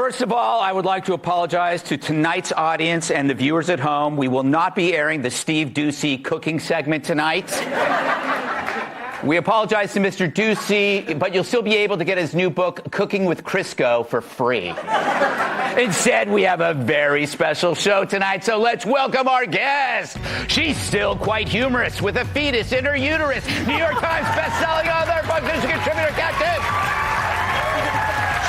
First of all, I would like to apologize to tonight's audience and the viewers at home. We will not be airing the Steve Doocy cooking segment tonight. We apologize to Mr. Doocy, but you'll still be able to get his new book, Cooking with Crisco, for free. Instead, we have a very special show tonight, so let's welcome our guest. She's still quite humorous with a fetus in her uterus. New York Times best-selling author, publisher, contributor, captain.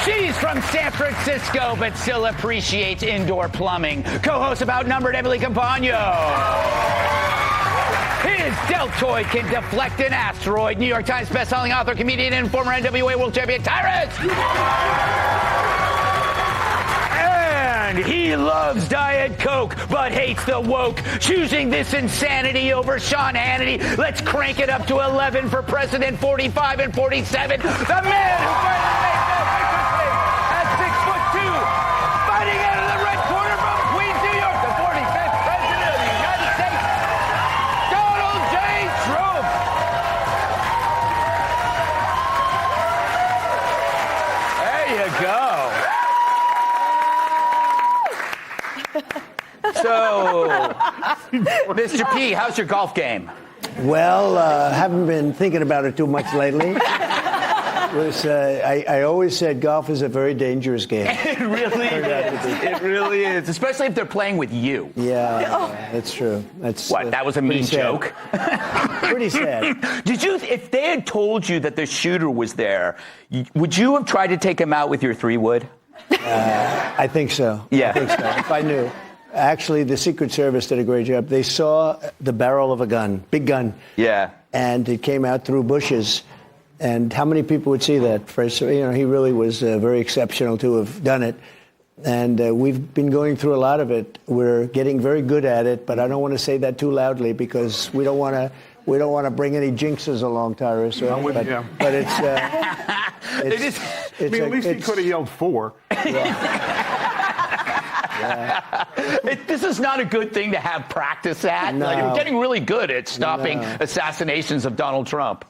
She's from San Francisco, but still appreciates indoor plumbing. Co-host of Outnumbered, Emily Campagno. His deltoid can deflect an asteroid. New York Times bestselling author, comedian, and former NWA world champion, Tyrus. And he loves Diet Coke, but hates the woke. Choosing this insanity over Sean Hannity. Let's crank it up to 11 for President 45 and 47. The man who finally made no at 6'2", fighting out of the red corner from Queens, New York, the 45th President of the United States, Donald J. Trump. There you go. So, Mr. P, how's your golf game? Well, haven't been thinking about it too much lately. I always said golf is a very dangerous game. It really is. It really is, especially if they're playing with you. Yeah, that's true. That's what? That was a mean joke. Pretty sad. Did you? If they had told you that the shooter was there, would you have tried to take him out with your 3-wood? I think so. Yeah. I think so. If I knew. Actually, the Secret Service did a great job. They saw the barrel of a gun, big gun. Yeah. And it came out through bushes. And how many people would see that? First, he really was very exceptional to have done it. And we've been going through a lot of it. We're getting very good at it, but I don't want to say that too loudly because we don't want to bring any jinxes along, Tyrus. Right? But it's at least he could have yelled 4. Yeah. This is not a good thing to have practice at. No. Like, you're getting really good at stopping assassinations of Donald Trump.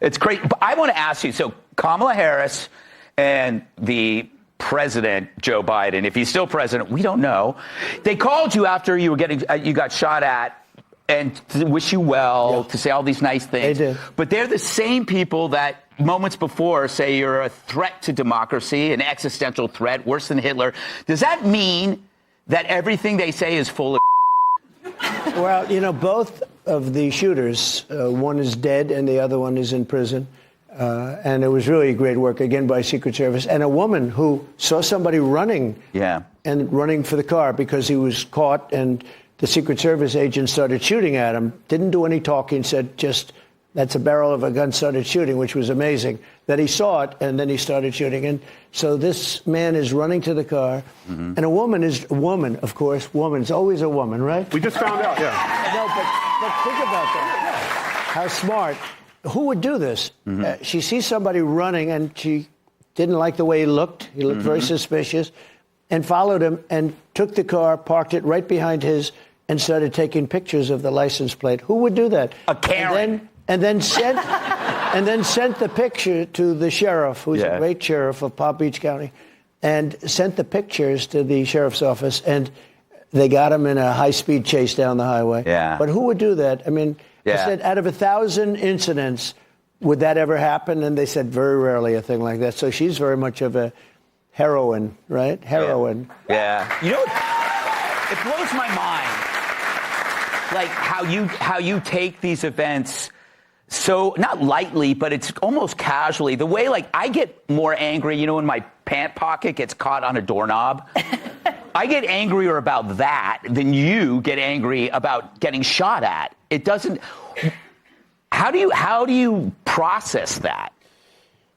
It's great. But I want to ask you, so Kamala Harris and the president, Joe Biden, if he's still president, we don't know. They called you after you got shot at and to wish you well, to say all these nice things. They did. But they're the same people that moments before say you're a threat to democracy, an existential threat, worse than Hitler. Does that mean that everything they say is full of Well, both of the shooters, one is dead and the other one is in prison. And it was really great work, again, by Secret Service. And a woman who saw somebody running and running for the car because he was caught and the Secret Service agent started shooting at him, didn't do any talking, said just, that's a barrel of a gun, started shooting, which was amazing. That he saw it, and then he started shooting. And so this man is running to the car, and a woman is a woman, of course. Woman's always a woman, right? We just found out, No, but think about that. How smart. Who would do this? She sees somebody running, and she didn't like the way he looked. He looked very suspicious, and followed him and took the car, parked it right behind his, and started taking pictures of the license plate. Who would do that? A Karen. And then sent the picture to the sheriff, who's a great sheriff of Palm Beach County, and sent the pictures to the sheriff's office, and they got him in a high-speed chase down the highway. Yeah. But who would do that? I mean, I said, out of 1,000 incidents, would that ever happen? And they said, very rarely a thing like that. So she's very much of a heroine, right? Heroine. Yeah. It blows my mind, like how you take these events so, not lightly, but it's almost casually. The way, I get more angry, when my pant pocket gets caught on a doorknob. I get angrier about that than you get angry about getting shot at. It doesn't... How do you process that?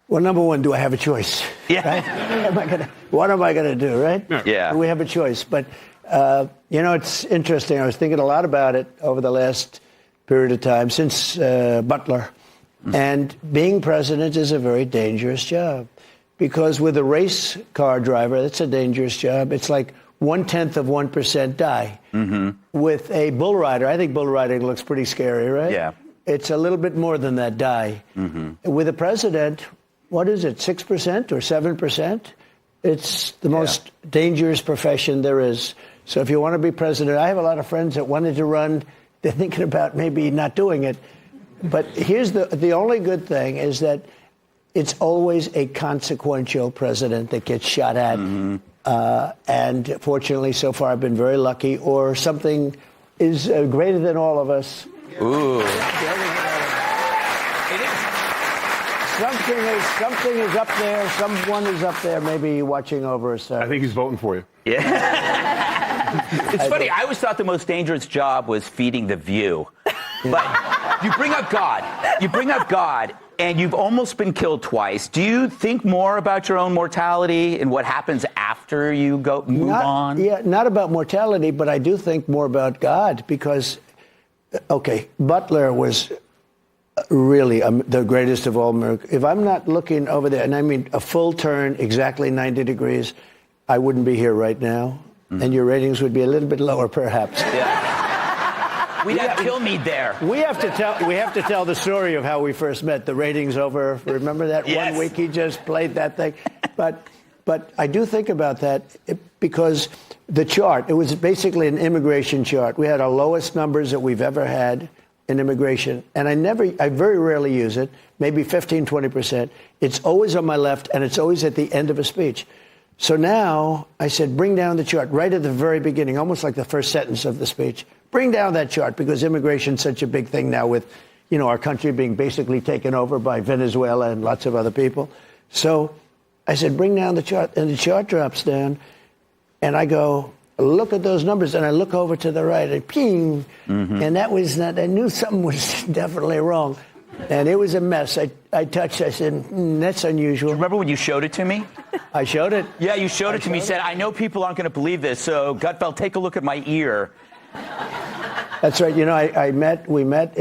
Well, number one, do I have a choice? Yeah. Right? What am I going to do, right? Yeah. Do we have a choice? But, it's interesting. I was thinking a lot about it over the last period of time since Butler. And being president is a very dangerous job because with a race car driver, that's a dangerous job. It's like 0.1% die. With a bull rider, I think bull riding looks pretty scary, right? Yeah. It's a little bit more than that die. With a president, what is it, 6% or 7%? It's the most dangerous profession there is. So if you want to be president, I have a lot of friends that wanted to run. They're thinking about maybe not doing it. But here's the only good thing is that it's always a consequential president that gets shot at. And fortunately, so far, I've been very lucky. Or something is greater than all of us. Ooh. Something is up there. Someone is up there maybe watching over us. I think he's voting for you. Yeah. It's funny. I always thought the most dangerous job was feeding The View. But you bring up God. And you've almost been killed twice. Do you think more about your own mortality and what happens after you move on? Yeah, not about mortality, but I do think more about God because, Butler was really the greatest of all miracles. If I'm not looking over there, and I mean a full turn, exactly 90 degrees, I wouldn't be here right now, and your ratings would be a little bit lower, perhaps. Yeah. We'd have kill me there. We have to tell the story of how we first met. The ratings over. Remember that one week he just played that thing, but I do think about that because the chart. It was basically an immigration chart. We had our lowest numbers that we've ever had in immigration, and I very rarely use it. Maybe 15-20%. It's always on my left, and it's always at the end of a speech. So now I said, bring down the chart right at the very beginning, almost like the first sentence of the speech. Bring down that chart because immigration is such a big thing now with, our country being basically taken over by Venezuela and lots of other people. So I said, bring down the chart. And the chart drops down. And I go, look at those numbers. And I look over to the right and ping. And that was not, I knew something was definitely wrong. And it was a mess. I said, that's unusual. Remember when you showed it to me? I showed it. Yeah, you showed it to me. You said, I know people aren't going to believe this. So Gutfeld, take a look at my ear. That's right. We met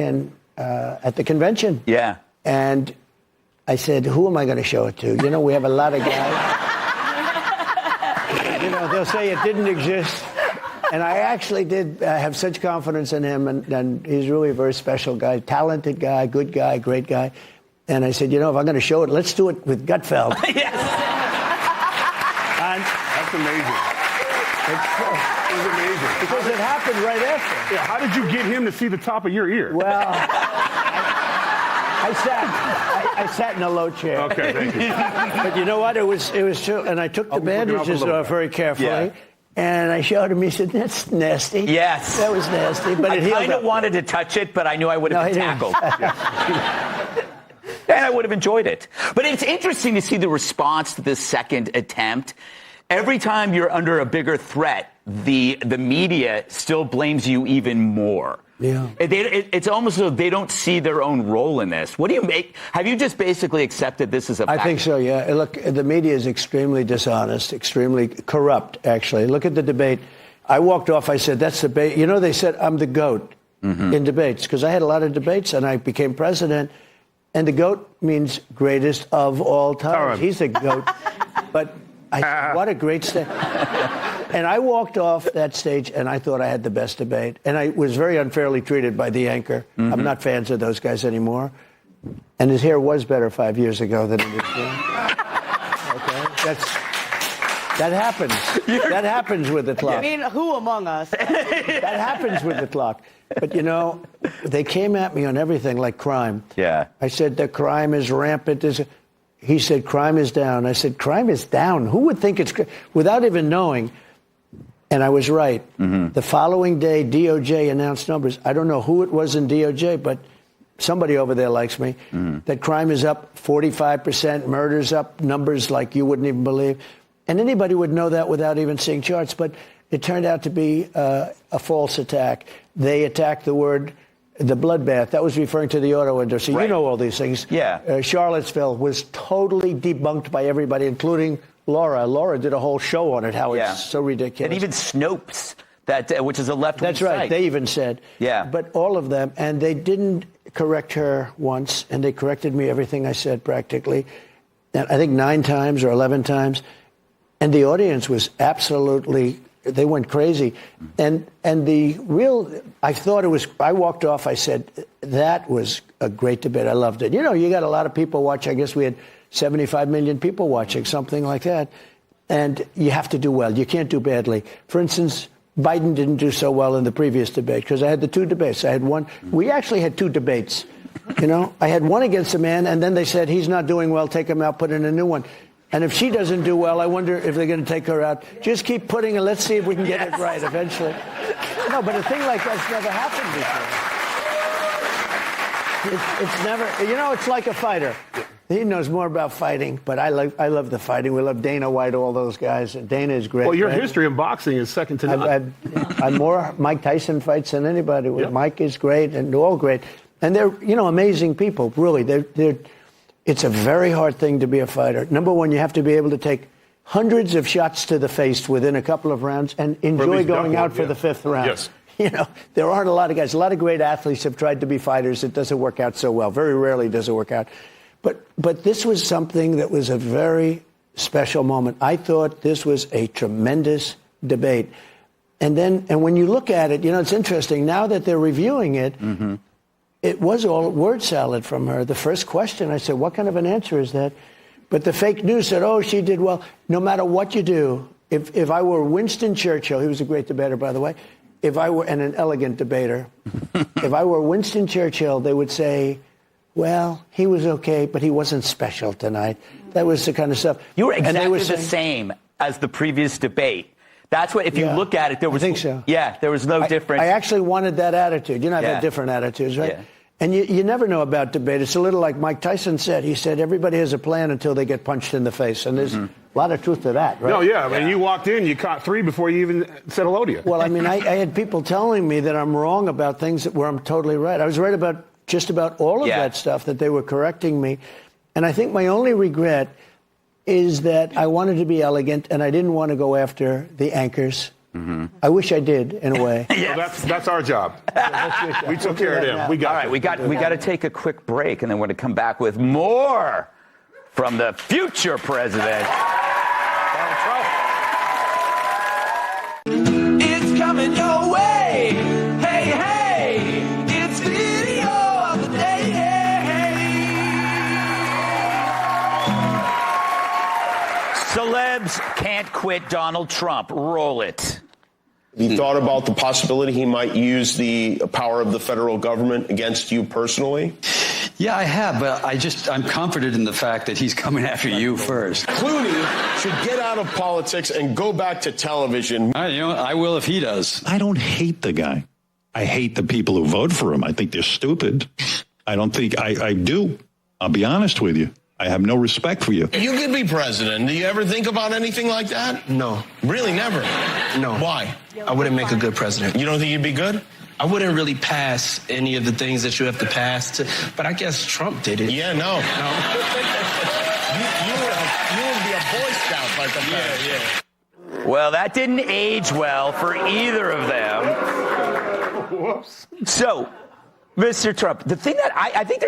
at the convention. Yeah. And I said, who am I going to show it to? We have a lot of guys. They'll say it didn't exist. And I actually did have such confidence in him. And he's really a very special guy, talented guy, good guy, great guy. And I said, if I'm going to show it, let's do it with Gutfeld. Yes. That's amazing. It was amazing. Because it happened right after. Yeah, how did you get him to see the top of your ear? Well, I sat in a low chair. Okay, thank you. But you know what? It was true. And I took the bandages off very carefully. Yeah. And I showed him. He said, "That's nasty." Yes, that was nasty. But I kind of wanted to touch it, but I knew I would have been tackled. And I would have enjoyed it. But it's interesting to see the response to this second attempt. Every time you're under a bigger threat, the media still blames you even more. Yeah. It's almost as though they don't see their own role in this. What do you make? Have you just basically accepted this as a fact? I think so, yeah. Look, the media is extremely dishonest, extremely corrupt, actually. Look at the debate. I walked off. I said, that's debate. They said I'm the GOAT in debates because I had a lot of debates and I became president. And the GOAT means greatest of all time. He's a GOAT. But I said, what a great stage. And I walked off that stage, and I thought I had the best debate. And I was very unfairly treated by the anchor. I'm not fans of those guys anymore. And his hair was better 5 years ago than it is now. Okay? That happens. That happens with the clock. I mean, who among us? That happens with the clock. But, they came at me on everything like crime. Yeah. I said, the crime is rampant. He said, crime is down. I said, crime is down? Who would think it's... Without even knowing. And I was right. The following day, DOJ announced numbers. I don't know who it was in DOJ, but somebody over there likes me. That crime is up 45%, murders up, numbers like you wouldn't even believe. And anybody would know that without even seeing charts. But it turned out to be a false attack. They attacked the bloodbath. That was referring to the auto industry. Right. You know all these things. Yeah. Charlottesville was totally debunked by everybody, including Laura. Laura did a whole show on it, how it's so ridiculous. And even Snopes, which is a left-wing That's right. site. They even said. Yeah. But all of them, and they didn't correct her once, and they corrected me everything I said practically. And I think 9 times or 11 times. And the audience was absolutely, they went crazy. And the real, I walked off, I said, that was a great debate. I loved it. You got a lot of people watch. I guess we had 75 million people watching, something like that. and you have to do well. You can't do badly. For instance, Biden didn't do so well in the previous debate because I had the two debates. I had one. We actually had two debates. You know, I had one against a man, and then they said, he's not doing well, take him out, put in a new one. And if she doesn't do well, I wonder if they're going to take her out. Just keep putting her. Let's see if we can get it right eventually. No, but a thing like that's never happened before. It's never, you know, it's like a fighter. He knows more about fighting, but I love the fighting. We love Dana White, all those guys. Dana is great. Well, your right? history in boxing is second to none. I'm more Mike Tyson fights than anybody. Yep. Mike is great, and they're all great. And they're, you know, amazing people, really. It's a very hard thing to be a fighter. Number one, you have to be able to take hundreds of shots to the face within a couple of rounds and enjoy going out for the fifth round. Yes. You know, there aren't a lot of guys. A lot of great athletes have tried to be fighters. It doesn't work out so well. Very rarely does it work out. But this was something that was a very special moment. I thought this was a tremendous debate. And when you look at it, you know, it's interesting. Now that they're reviewing it, it was all word salad from her. The first question, I said, what kind of an answer is that? But the fake news said, oh, she did well. No matter what you do, if I were Winston Churchill, he was a great debater, by the way, and an elegant debater, if I were Winston Churchill, they would say, well, he was okay, but he wasn't special tonight. That was the kind of stuff. You were exactly the same as the previous debate. That's what, if you look at it, there was... I think so. Yeah, there was no difference. I actually wanted that attitude. You know, I've had different attitudes, right? Yeah. And you never know about debate. It's a little like Mike Tyson said. He said, everybody has a plan until they get punched in the face. And there's a lot of truth to that, right? No, yeah. I mean, you walked in, you caught three before you even said hello to you. Well, I mean, I had people telling me that I'm wrong about things where I'm totally right. I was right about just about all of that stuff, that they were correcting me. And I think my only regret is that I wanted to be elegant and I didn't want to go after the anchors. I wish I did, in a way. Well, that's our job. We took care of them. We got All right, we got to take a quick break, and then we're going to come back with more from the future president, Donald Trump. It's coming your way. Hey, hey, it's video of the day. Celebs can't quit Donald Trump. Roll it. Have you thought about the possibility he might use the power of the federal government against you personally? Yeah, I have, but I'm confident in the fact that he's coming after you first. Clooney should get out of politics and go back to television. I will if he does. I don't hate the guy. I hate the people who vote for him. I think they're stupid. I don't think I do. I'll be honest with you. I have no respect for you. You could be president. Do you ever think about anything like that? No. Really, never? No. Why? I wouldn't make a good president. You don't think you'd be good? I wouldn't really pass any of the things that you have to pass to, but I guess Trump did it. Yeah, no. you would be a Boy Scout like a man. Well, that didn't age well for either of them. Whoops. So, Mr. Trump, the thing that I think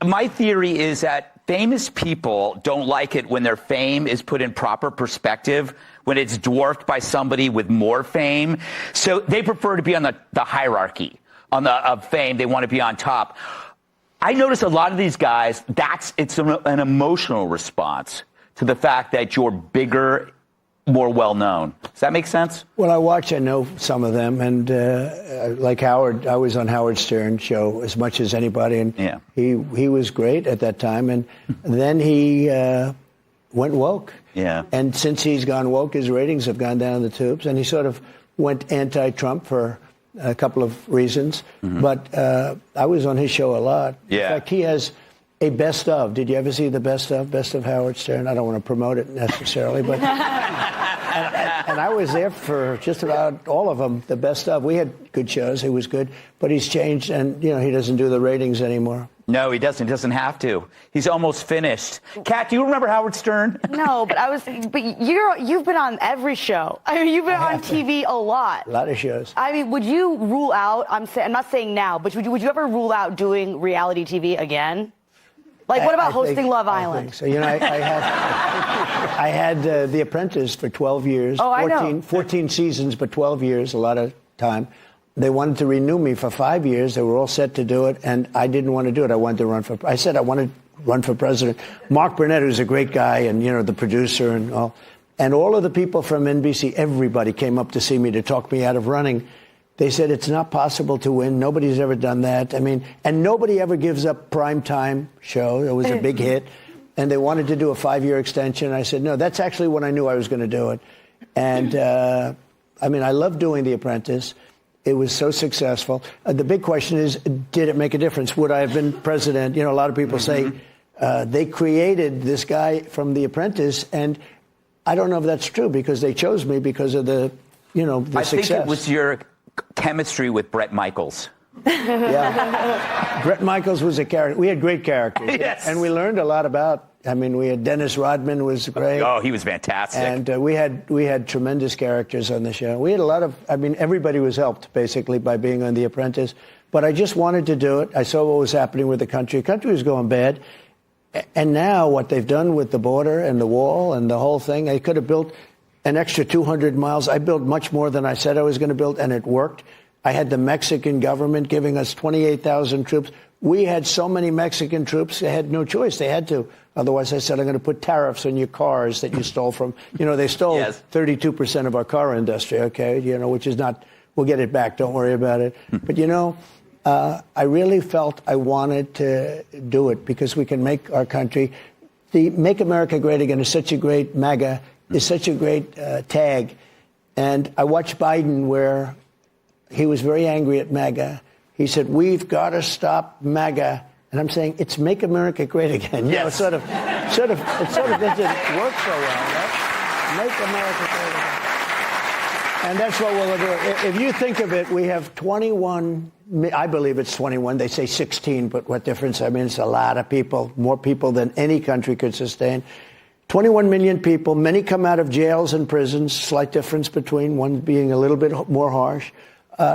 my theory is that famous people don't like it when their fame is put in proper perspective, when it's dwarfed by somebody with more fame. So they prefer to be on the hierarchy of fame. They want to be on top. I notice a lot of these guys, it's an emotional response to the fact that you're bigger, more well-known. Does that make sense? Well, I know some of them, and like Howard, I was on Howard Stern's show as much as anybody, and he was great at that time, and then he went woke. Yeah. And since he's gone woke, his ratings have gone down the tubes, and he sort of went anti-Trump for a couple of reasons. But I was on his show a lot. Yeah. In fact, he has a best of. Did you ever see the best of Howard Stern? I don't want to promote it necessarily, but and I was there for just about all of them, the best of. We had good shows. He was good, but he's changed, and he doesn't do the ratings anymore. No, he doesn't. He doesn't have to. He's almost finished. Kat, do you remember Howard Stern? No, but you've been on every show. I mean, you've been on TV a lot. A lot of shows. I mean, would you rule out? I'm not saying now, but would you ever rule out doing reality TV again? Like, what about hosting Love Island? So, I had The Apprentice for 12 years. Oh, I know. 14 seasons, but 12 years, a lot of time. They wanted to renew me for 5 years. They were all set to do it, and I didn't want to do it. I wanted to I said I wanted to run for president. Mark Burnett, who's a great guy, and, the producer and all, And all of the people from NBC, everybody came up to see me to talk me out of running. They said, it's not possible to win. Nobody's ever done that. I mean, and nobody ever gives up primetime show. It was a big hit. And they wanted to do a 5-year extension. I said, no, that's actually when I knew I was going to do it. And, I mean, I love doing The Apprentice. It was so successful. The big question is, did it make a difference? Would I have been president? You know, a lot of people say they created this guy from The Apprentice, and I don't know if that's true because they chose me because of the, you know, the success. I think it was your chemistry with Bret Michaels. Yeah. Bret Michaels was a character. We had great characters. Yes. And we learned a lot about, I mean, we had Dennis Rodman was great. Oh, he was fantastic. And we had tremendous characters on the show. We had a lot of, I mean, everybody was helped basically by being on The Apprentice. But I just wanted to do it. I saw what was happening with the country. The country was going bad. And now what they've done with the border and the wall and the whole thing, they could have built an extra 200 miles. I built much more than I said I was going to build, and it worked. I had the Mexican government giving us 28,000 troops. We had so many Mexican troops, they had no choice. They had to. Otherwise, I said, I'm going to put tariffs on your cars that you stole from. You know, they stole 32% of our car industry, okay, you know, which is not, we'll get it back. Don't worry about it. But, you know, I really felt I wanted to do it because we can make our country. The Make America Great Again is such a great MAGA, is such a great tag. And I watched Biden where he was very angry at MAGA. He said, we've got to stop MAGA. And I'm saying, it's Make America Great Again. You know, it sort of doesn't work so well, right? Make America Great Again. And that's what we'll do. If you think of it, we have 21, I believe it's 21. They say 16, but what difference? I mean, it's a lot of people, more people than any country could sustain. 21 million people, many come out of jails and prisons, slight difference between one being a little bit more harsh.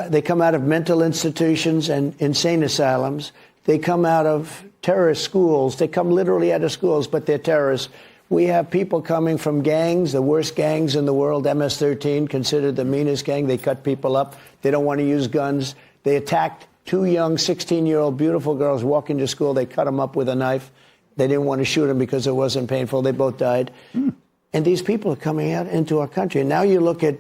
They come out of mental institutions and insane asylums. They come out of terrorist schools. They come literally out of schools, but they're terrorists. We have people coming from gangs, the worst gangs in the world, MS-13, considered the meanest gang. They cut people up. They don't want to use guns. They attacked 2 young 16-year-old beautiful girls walking to school. They cut them up with a knife. They didn't want to shoot them because it wasn't painful. They both died. And these people are coming out into our country. And now you look at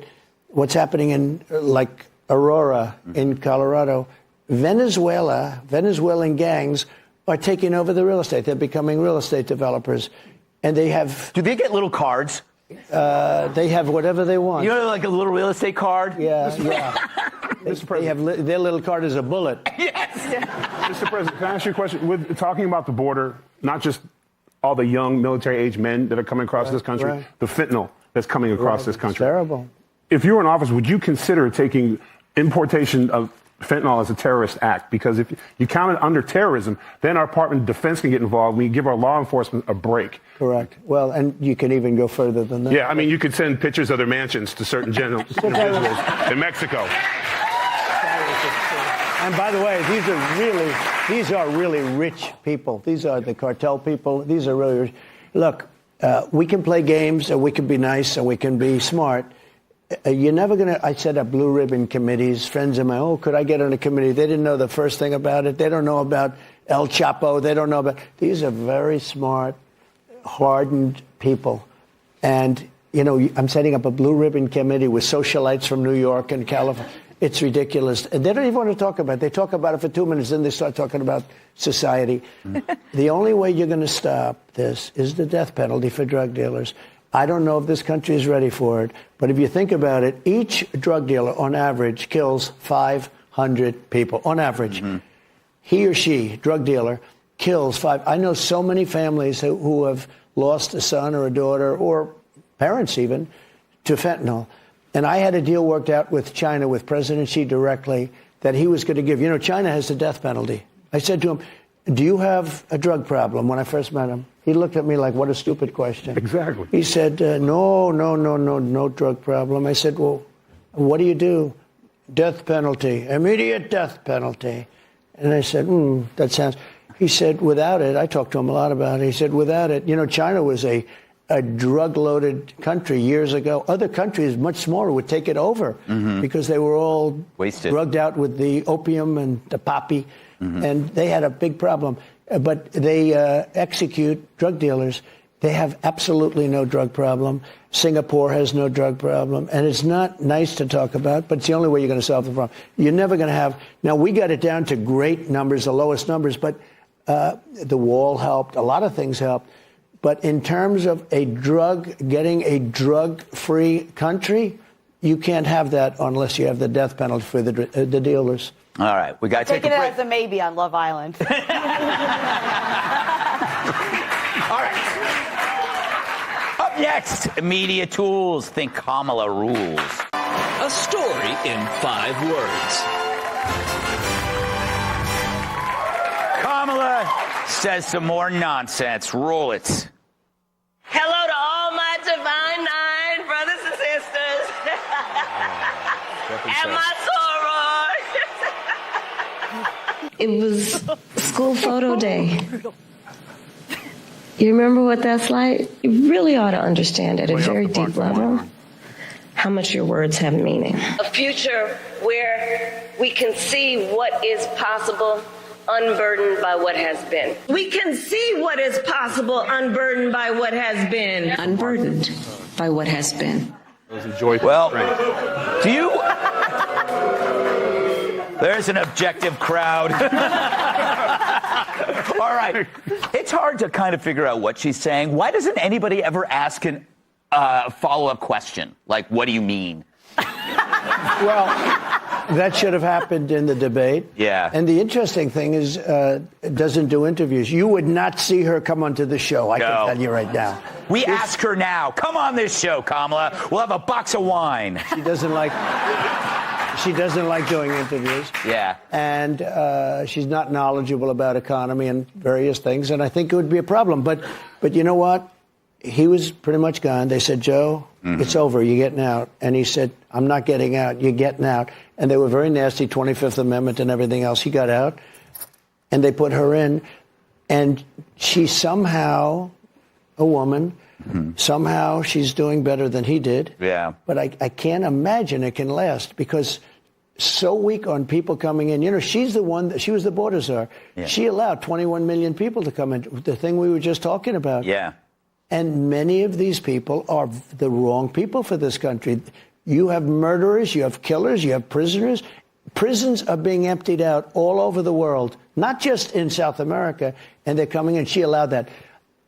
what's happening in, like, Aurora in Colorado. Venezuelan gangs are taking over the real estate. They're becoming real estate developers. And they have... Do they get little cards? They have whatever they want. You know, like a little real estate card? Yeah. They have their little card is a bullet. Yes. Mr. President, can I ask you a question? With talking about the border, not just all the young military-age men that are coming across this country, the fentanyl that's coming across this country. It's terrible. If you were in office, would you consider taking importation of fentanyl as a terrorist act? Because if you count it under terrorism, then our Department of Defense can get involved. We give our law enforcement a break. Correct. Well, and you can even go further than that. Yeah, I mean, you could send pictures of their mansions to certain individuals in Mexico. And by the way, these are really rich people. These are the cartel people. These are really rich. Look, we can play games, and we can be nice, and we can be smart. You're never going to, I set up blue ribbon committees. Friends of mine, could I get on a committee? They didn't know the first thing about it. They don't know about El Chapo. They don't know about, these are very smart, hardened people. And, you know, I'm setting up a blue ribbon committee with socialites from New York and California. It's ridiculous. And they don't even want to talk about it. They talk about it for 2 minutes, then they start talking about society. The only way you're going to stop this is the death penalty for drug dealers. I don't know if this country is ready for it, but if you think about it, each drug dealer on average kills 500 people. On average. He or she, drug dealer, kills 5. I know so many families who have lost a son or a daughter, or parents even, to fentanyl. And I had a deal worked out with China, with President Xi directly, that he was going to give. You know, China has the death penalty. I said to him, do you have a drug problem? When I first met him, he looked at me like, what a stupid question. Exactly. He said, no drug problem. I said, well, what do you do? Death penalty, immediate death penalty. And I said, that sounds... He said, without it, I talked to him a lot about it. He said, without it, you know, China was a drug-loaded country years ago. Other countries, much smaller, would take it over because they were all wasted, drugged out with the opium and the poppy, and they had a big problem. But they execute drug dealers. They have absolutely no drug problem. Singapore has no drug problem. And it's not nice to talk about, but it's the only way you're going to solve the problem. You're never going to have... Now, we got it down to great numbers, the lowest numbers, but the wall helped. A lot of things helped. But in terms of getting a drug-free country, you can't have that unless you have the death penalty for the dealers. All right, we got to take a break. Taking it as a maybe on Love Island. All right. Up next, media tools. Think Kamala rules. A story in 5 words. Kamala says some more nonsense. Roll it. Hello to all my divine 9 brothers and sisters. And my soror. It was school photo day. You remember what that's like? You really ought to understand at a very deep level how much your words have meaning. A future where we can see what is possible unburdened by what has been. We can see what is possible unburdened by what has been. Unburdened by what has been. Well, do you... There's an objective crowd. All right. It's hard to kind of figure out what she's saying. Why doesn't anybody ever ask a follow-up question? Like, what do you mean? Well, that should have happened in the debate. Yeah. And the interesting thing is, doesn't do interviews. You would not see her come onto the show, I can tell you right now. We ask her now. Come on this show, Kamala. We'll have a box of wine. She doesn't like doing interviews. Yeah. And she's not knowledgeable about economy and various things, and I think it would be a problem. But you know what? He was pretty much gone. They said, Joe, it's over. You're getting out. And he said, I'm not getting out. You're getting out. And they were very nasty, 25th Amendment and everything else. He got out, and they put her in. And she's somehow a woman. Somehow she's doing better than he did. Yeah. But I can't imagine it can last because so weak on people coming in. You know, she was the border czar. Yeah. She allowed 21 million people to come in, the thing we were just talking about. Yeah. And many of these people are the wrong people for this country. You have murderers, you have killers, you have prisoners. Prisons are being emptied out all over the world, not just in South America, and they're coming in. She allowed that.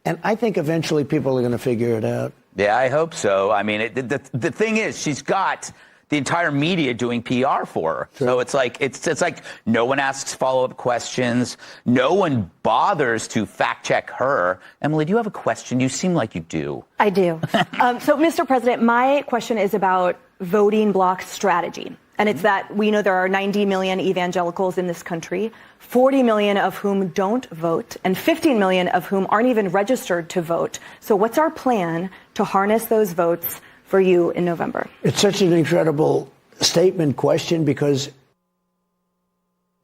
And I think eventually people are going to figure it out. Yeah, I hope so. I mean, the thing is, she's got the entire media doing PR for her. True. So it's like no one asks follow-up questions. No one bothers to fact-check her. Emily, do you have a question? You seem like you do. I do. So, Mr. President, my question is about voting bloc strategy. And it's that we know there are 90 million evangelicals in this country, 40 million of whom don't vote, and 15 million of whom aren't even registered to vote. So what's our plan to harness those votes for you in November? It's such an incredible statement question because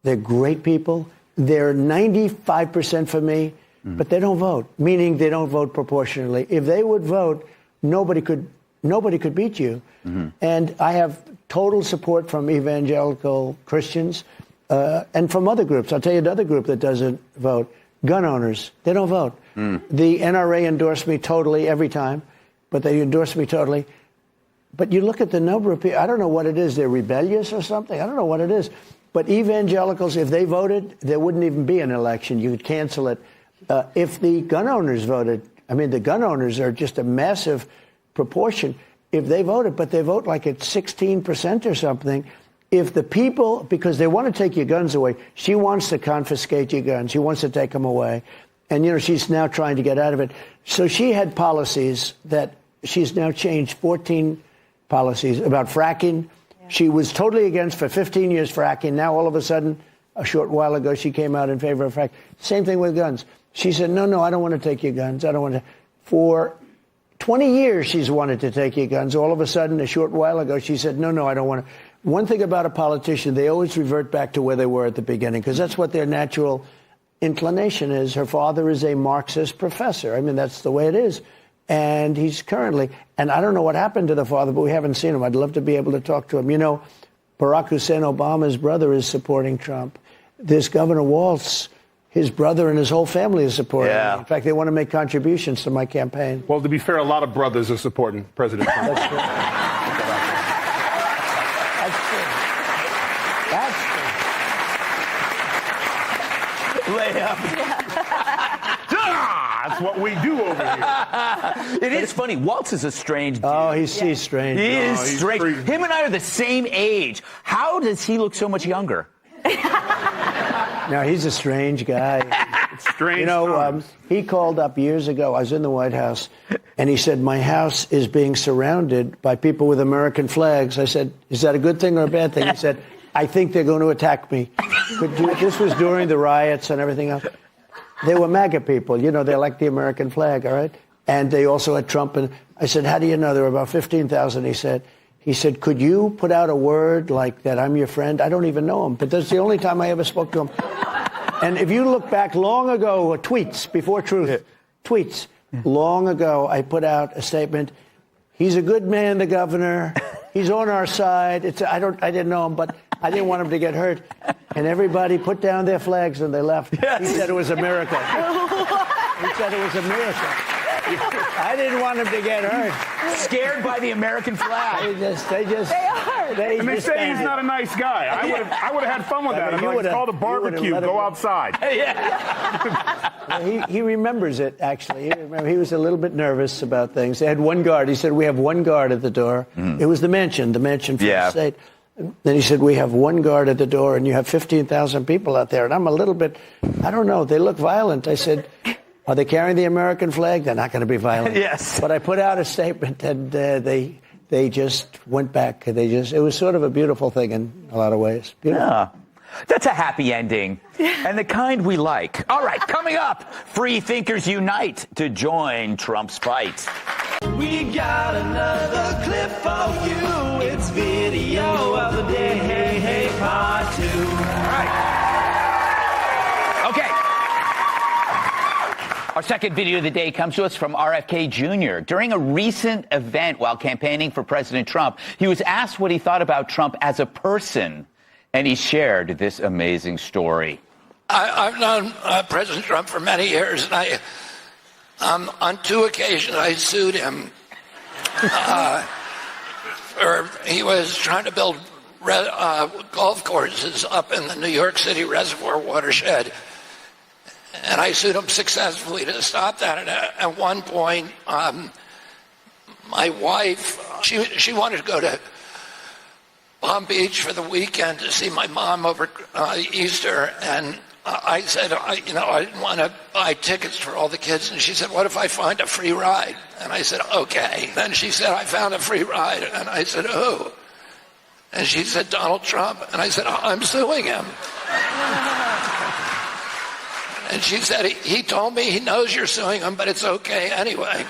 they're great people. They're 95% for me, but they don't vote, meaning they don't vote proportionally. If they would vote, nobody could beat you. And I have total support from evangelical Christians and from other groups. I'll tell you another group that doesn't vote. Gun owners. They don't vote. The NRA endorsed me totally every time, but they endorse me totally. But you look at the number of people, I don't know what it is. They're rebellious or something. I don't know what it is. But evangelicals, if they voted, there wouldn't even be an election. You could cancel it. If the gun owners voted, I mean, the gun owners are just a massive proportion. If they voted, but they vote like at 16% or something, if the people, because they want to take your guns away, she wants to confiscate your guns. She wants to take them away. And, you know, she's now trying to get out of it. So she had policies that she's now changed 14 policies about fracking. Yeah. She was totally against for 15 years fracking. Now, all of a sudden, a short while ago, she came out in favor of fracking. Same thing with guns. She said, no, I don't want to take your guns. I don't want to. For 20 years, she's wanted to take your guns. All of a sudden, a short while ago, she said, no, I don't want to. One thing about a politician, they always revert back to where they were at the beginning, because that's what their natural inclination is. Her father is a Marxist professor. I mean, that's the way it is. And he's currently, and I don't know what happened to the father, but we haven't seen him. I'd love to be able to talk to him. You know, Barack Hussein Obama's brother is supporting Trump. This Governor Walz, his brother and his whole family is supporting Yeah. me. In fact, they want to make contributions to my campaign. Well, to be fair, a lot of brothers are supporting President Trump. That's true. That's true. Lay up. That's what we do over here. It is funny. Waltz is a strange dude. Oh, he's strange. He is he's strange. crazy. Him and I are the same age. How does he look so much younger? No, he's a strange guy. Strange. You know, times. he called up years ago. I was in the White House, and he said, my house is being surrounded by people with American flags. I said, is that a good thing or a bad thing? He said, I think they're going to attack me. This was during the riots and everything else. They were MAGA people. You know, they like the American flag, all right? And they also had Trump. And I said, how do you know? There were about 15,000, He said, could you put out a word like that I'm your friend? I don't even know him, but that's the only time I ever spoke to him. And if you look back long ago, tweets, before truth, tweets, long ago, I put out a statement. He's a good man, the governor. He's on our side. I didn't know him, but I didn't want him to get hurt. And everybody put down their flags and they left. Yes. He said it was a miracle. He said it was a miracle. I didn't want him to get hurt. Scared by the American flag. They say he's not a nice guy. I would have had fun with that. I'm like, it's called a barbecue. Go outside. He remembers it, actually. He was a little bit nervous about things. They had one guard. He said, we have one guard at the door. It was the mansion for the state. Then he said, we have one guard at the door, and you have 15,000 people out there. And I'm a little bit, I don't know, they look violent. I said, are they carrying the American flag? They're not going to be violent. Yes. But I put out a statement, and they just went back. It was sort of a beautiful thing in a lot of ways. Beautiful. Yeah. That's a happy ending, and the kind we like. All right, coming up, free thinkers unite to join Trump's fight. We got another clip for you. It's video of the day. Hey, hey, part 2. All right. Okay. Our second video of the day comes to us from RFK Jr. During a recent event while campaigning for President Trump, he was asked what he thought about Trump as a person, and he shared this amazing story. I've known President Trump for many years, and on 2 occasions I sued him. He was trying to build golf courses up in the New York City reservoir watershed, and I sued him successfully to stop that. And at one point, my wife, she wanted to go to Palm Beach for the weekend to see my mom over Easter, and I said, I didn't want to buy tickets for all the kids. And she said, what if I find a free ride? And I said, okay. Then she said, I found a free ride. And I said, who? And she said, Donald Trump. And I said, I'm suing him. And she said, he told me he knows you're suing him, but it's okay anyway.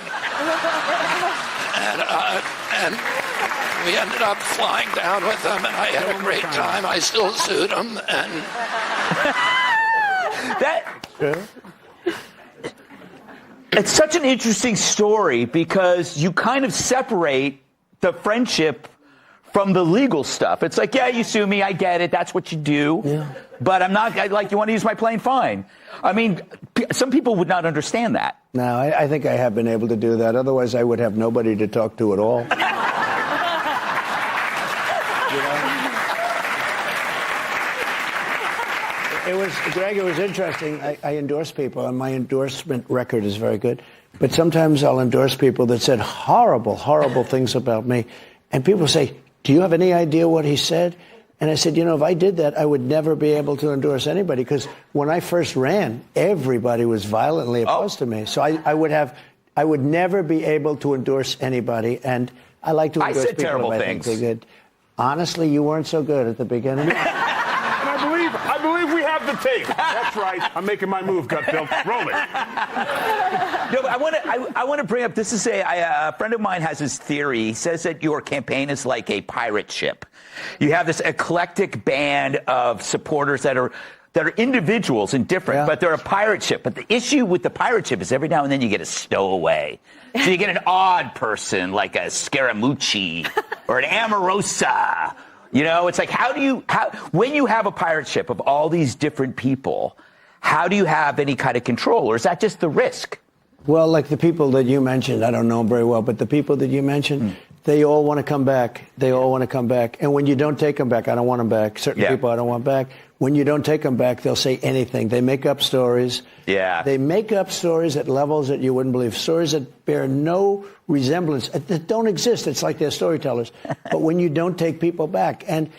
And we ended up flying down with him, and I had a great time. I still sued him, and... It's such an interesting story because you kind of separate the friendship from the legal stuff. It's like, yeah, you sue me, I get it, that's what you do. Yeah. But I'm not, like, you want to use my plane, fine. I mean, some people would not understand that. No, I think I have been able to do that. Otherwise, I would have nobody to talk to at all. Greg, it was interesting. I endorse people, and my endorsement record is very good. But sometimes I'll endorse people that said horrible, horrible things about me. And people say, do you have any idea what he said? And I said, if I did that, I would never be able to endorse anybody. Because when I first ran, everybody was violently opposed to me. So I would never be able to endorse anybody. And I like to endorse people terrible if I things. think they're good. Honestly, you weren't so good at the beginning. I believe we have the tape. That's right. I'm making my move, Gutfeld. Roll it. No, but I want to bring up, this is a friend of mine has this theory. He says that your campaign is like a pirate ship. You have this eclectic band of supporters that are individuals and different, but they're a pirate ship. But the issue with the pirate ship is every now and then you get a stowaway. So you get an odd person like a Scaramucci or an Amorosa. It's like, when you have a pirate ship of all these different people, how do you have any kind of control? Or is that just the risk? Well, like the people that you mentioned, I don't know them very well, but the people that you mentioned, they all want to come back. They all want to come back. And when you don't take them back, I don't want them back. Certain people I don't want back. When you don't take them back, they'll say anything. They make up stories. Yeah. They make up stories at levels that you wouldn't believe. Stories that bear no resemblance, that don't exist. It's like they're storytellers. But when you don't take people back, and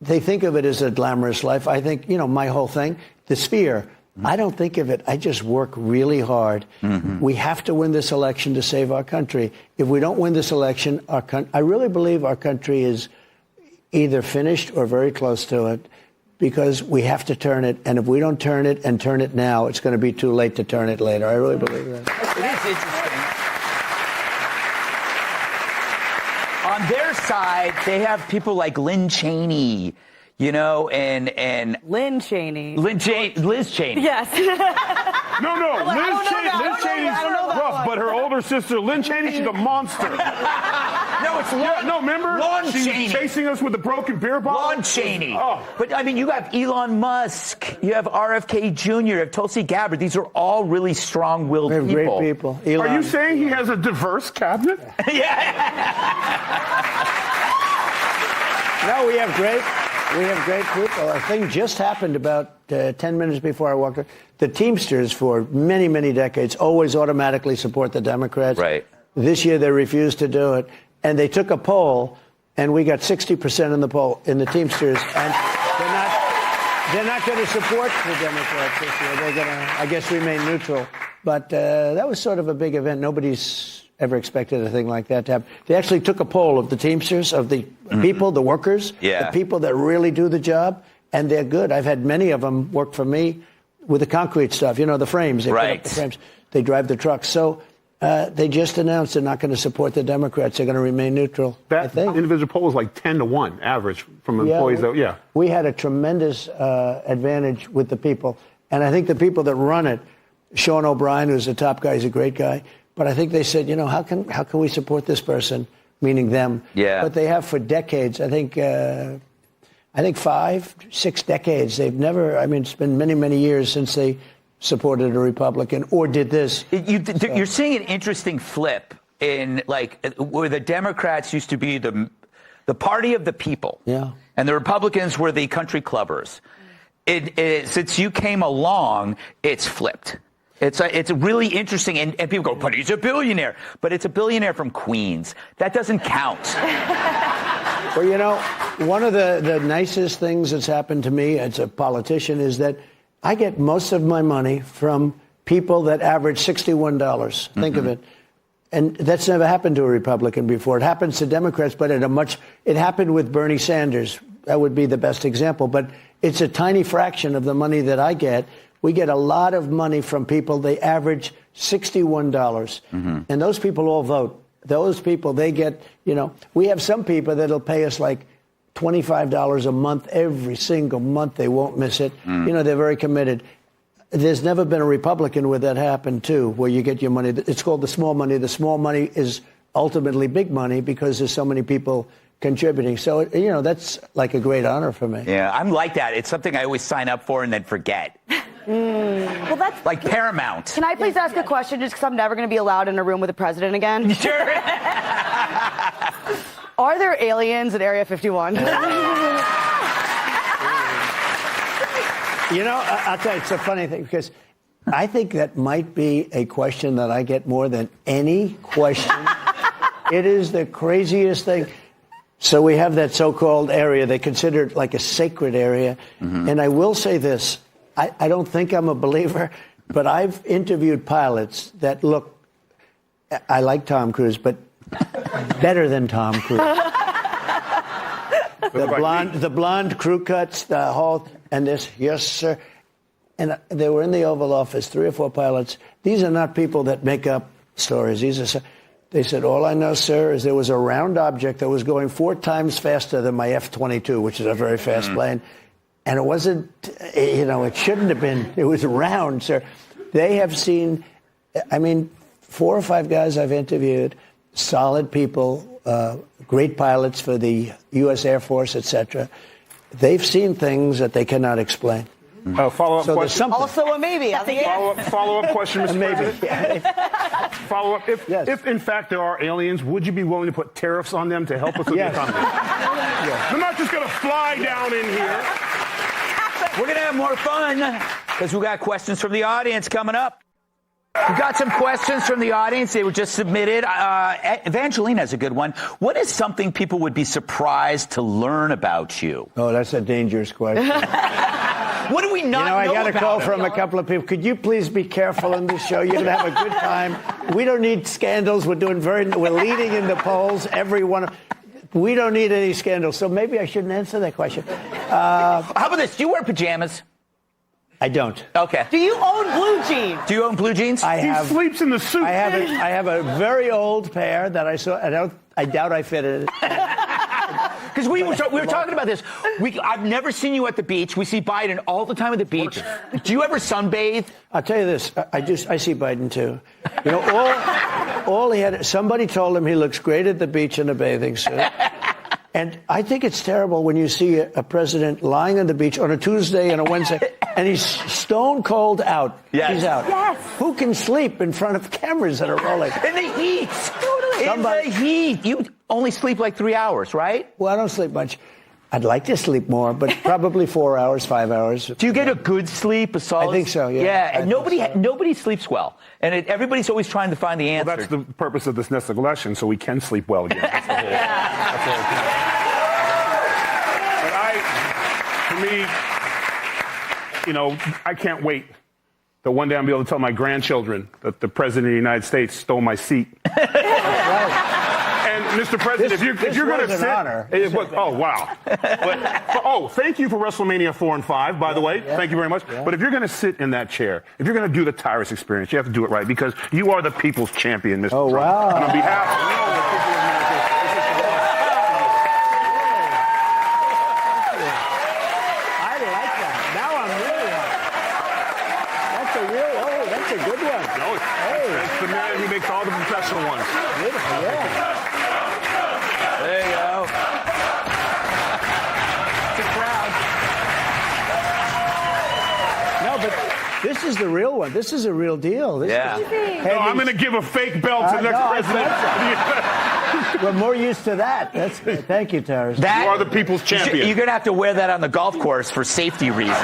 they think of it as a glamorous life, I think, my whole thing, the sphere, I don't think of it. I just work really hard. We have to win this election to save our country. If we don't win this election, I really believe our country is either finished or very close to it, because we have to turn it. And if we don't turn it and turn it now, it's going to be too late to turn it later. I really believe that. It is interesting. On their side, they have people like Lynn Cheney, and Lynn Cheney. Liz Cheney. Yes. No, Liz Cheney's rough, but her older sister, Lynn Cheney, she's a monster. No, it's remember? She's chasing us with a broken beer bottle. Lon Cheney. Oh. But, you have Elon Musk. You have RFK Jr. You have Tulsi Gabbard. These are all really strong-willed people. Great people. Elon. Are you saying he has a diverse cabinet? No, we have great people. A thing just happened about 10 minutes before I walked in. The Teamsters, for many, many decades, always automatically support the Democrats. Right. This year, they refused to do it. And they took a poll, and we got 60% in the poll in the Teamsters. And they're not going to support the Democrats this year. They're going to, I guess, remain neutral. But that was sort of a big event. Nobody's ever expected a thing like that to happen. They actually took a poll of the Teamsters, of the people, the workers, the people that really do the job, and they're good. I've had many of them work for me with the concrete stuff, the frames. They put up the frames. They drive the trucks. So they just announced they're not going to support the Democrats. They're going to remain neutral. That individual poll was like 10-1 average from employees. We had a tremendous advantage with the people. And I think the people that run it, Sean O'Brien, who's the top guy, he's a great guy. But I think they said, how can we support this person, meaning them? Yeah. But they have for decades. I think 5, 6 decades. They've never. It's been many, many years since they supported a Republican or did this. You're seeing an interesting flip in where the Democrats used to be the party of the people. Yeah. And the Republicans were the country clubbers. Since you came along, it's flipped. It's really interesting, and people go, but he's a billionaire. But it's a billionaire from Queens. That doesn't count. Well, one of the nicest things that's happened to me as a politician is that I get most of my money from people that average $61. Think of it. And that's never happened to a Republican before. It happens to Democrats, but it happened with Bernie Sanders. That would be the best example. But it's a tiny fraction of the money that I get. We get a lot of money from people. They average $61. And those people all vote. Those people, they get, we have some people that'll pay us like $25 a month every single month. They won't miss it. They're very committed. There's never been a Republican where that happened, too, where you get your money. It's called the small money. The small money is ultimately big money because there's so many people contributing. So, that's like a great honor for me. Yeah, I'm like that. It's something I always sign up for and then forget. Well, that's like Paramount. Can I please ask a question just because I'm never going to be allowed in a room with the president again? Sure. Are there aliens at Area 51? I'll tell you, it's a funny thing because I think that might be a question that I get more than any question. It is the craziest thing. So we have that so-called area. They consider it like a sacred area. And I will say this. I don't think I'm a believer, but I've interviewed pilots that look, I like Tom Cruise, but better than Tom Cruise. The blonde crew cuts, the whole, and this, yes, sir. And they were in the Oval Office, 3 or 4 pilots. These are not people that make up stories. They said, all I know, sir, is there was a round object that was going 4 times faster than my F-22, which is a very fast plane. And it wasn't, it shouldn't have been. It was round, sir. They have seen, 4 or 5 guys I've interviewed, solid people, great pilots for the U.S. Air Force, etc. They've seen things that they cannot explain. Follow-up So there's question. something. Also a maybe. I think Follow-up question, Mr. Maybe. President. Follow-up. If in fact there are aliens, would you be willing to put tariffs on them to help us with the economy? They're not just going to fly down in here. We're going to have more fun because we got questions from the audience coming up. We got some questions from the audience. They were just submitted. Evangeline has a good one. What is something people would be surprised to learn about you? Oh, that's a dangerous question. What do we not know I got a about call him? from a couple of people. Could you please be careful in this show? You're going to have a good time. We don't need scandals. We're leading in the polls. We don't need any scandals. So maybe I shouldn't answer that question. How about this? Do you wear pajamas? I don't. Okay. Do you own blue jeans? Do you own blue jeans? He sleeps in the suit. I have a very old pair that I saw. I doubt I fitted it. Because we were talking about this. I've never seen you at the beach. We see Biden all the time at the beach. Do you ever sunbathe? I'll tell you this. I see Biden too. You know, all he had. Somebody told him he looks great at the beach in a bathing suit. And I think it's terrible when you see a president lying on the beach on a Tuesday and a Wednesday, and he's stone cold out. Yes. He's out. Yes. Who can sleep in front of cameras that are rolling? In the heat. In the heat. You only sleep like 3 hours, right? Well, I don't sleep much. I'd like to sleep more, but probably 4 hours, 5 hours. Do you get a good sleep, a solid? I think so, yeah. Yeah, and nobody sleeps well. And everybody's always trying to find the answer. Well, that's the purpose of this next election, so we can sleep well again. That's the whole. That's the whole thing. For me, you know, I can't wait that one day I'll be able to tell my grandchildren that the President of the United States stole my seat. And Mr. President, if you're going to sit, oh wow! Thank you for WrestleMania 4 and 5, by the way. Yeah. Thank you very much. Yeah. But if you're going to sit in that chair, if you're going to do the Tyrus experience, you have to do it right because you are the people's champion, Mr. Trump. Wow! And on behalf of all the people of America, That's a good one. that's the man who makes all the professional ones. Beautiful, yeah. There you go. It's a crowd. No, but this is the real one. This is a real deal. Yeah. No, I'm going to give a fake belt to the next president. We're more used to that. That's good. Thank you, Tyrus. You are the people's champion. You're going to have to wear that on the golf course for safety reasons.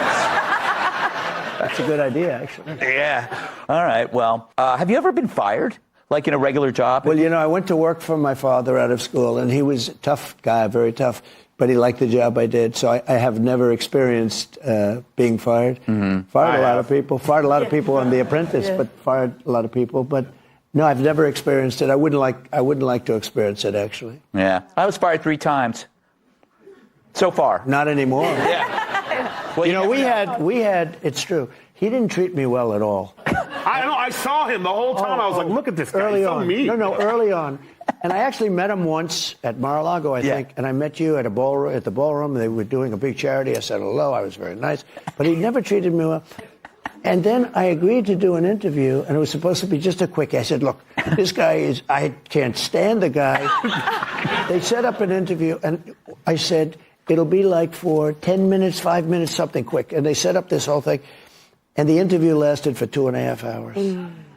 That's a good idea, actually. Yeah. All right. Well, have you ever been fired, like in a regular job? Well, you know, I went to work for my father out of school, and he was a tough guy, very tough, but he liked the job I did. So I have never experienced being fired. Mm-hmm. Fired a lot of people on The Apprentice, but fired a lot of people. But no, I've never experienced it. I wouldn't like to experience it, actually. Yeah. I was fired 3 times. So far. Not anymore. Yeah. Well, you know, we had. It's true. He didn't treat me well at all. I know. I saw him the whole time. I was like, look at this guy. Early He's so on. mean. No, early on. And I actually met him once at Mar-a-Lago, I think. And I met you at the ballroom. They were doing a big charity. I said hello. I was very nice. But he never treated me well. And then I agreed to do an interview, and it was supposed to be just a quick. I said, look, this guy I can't stand the guy. They set up an interview, and I said, it'll be like for 10 minutes, 5 minutes, something quick. And they set up this whole thing. And the interview lasted for 2.5 hours.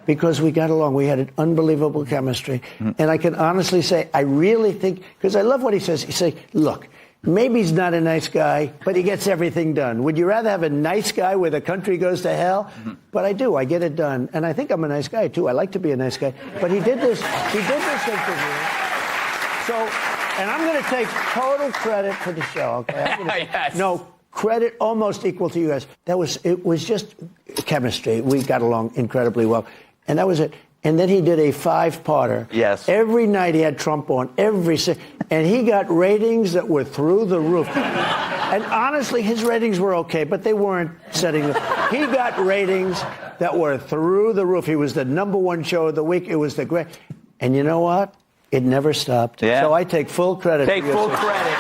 Because we got along. We had an unbelievable chemistry. And I can honestly say, I really think, because I love what he says. He says, look, maybe he's not a nice guy, but he gets everything done. Would you rather have a nice guy where the country goes to hell? But I do. I get it done. And I think I'm a nice guy, too. I like to be a nice guy. But he did this interview. So... And I'm going to take total credit for the show, okay? Yes. No, credit almost equal to you guys. It was just chemistry. We got along incredibly well. And that was it. And then he did a 5-parter. Yes. Every night he had Trump on, and he got ratings that were through the roof. And honestly, his ratings were okay, but they weren't setting he got ratings that were through the roof. He was the #1 show of the week. It was the great. And you know what? It never stopped. Yeah. So I take full credit. Take full credit.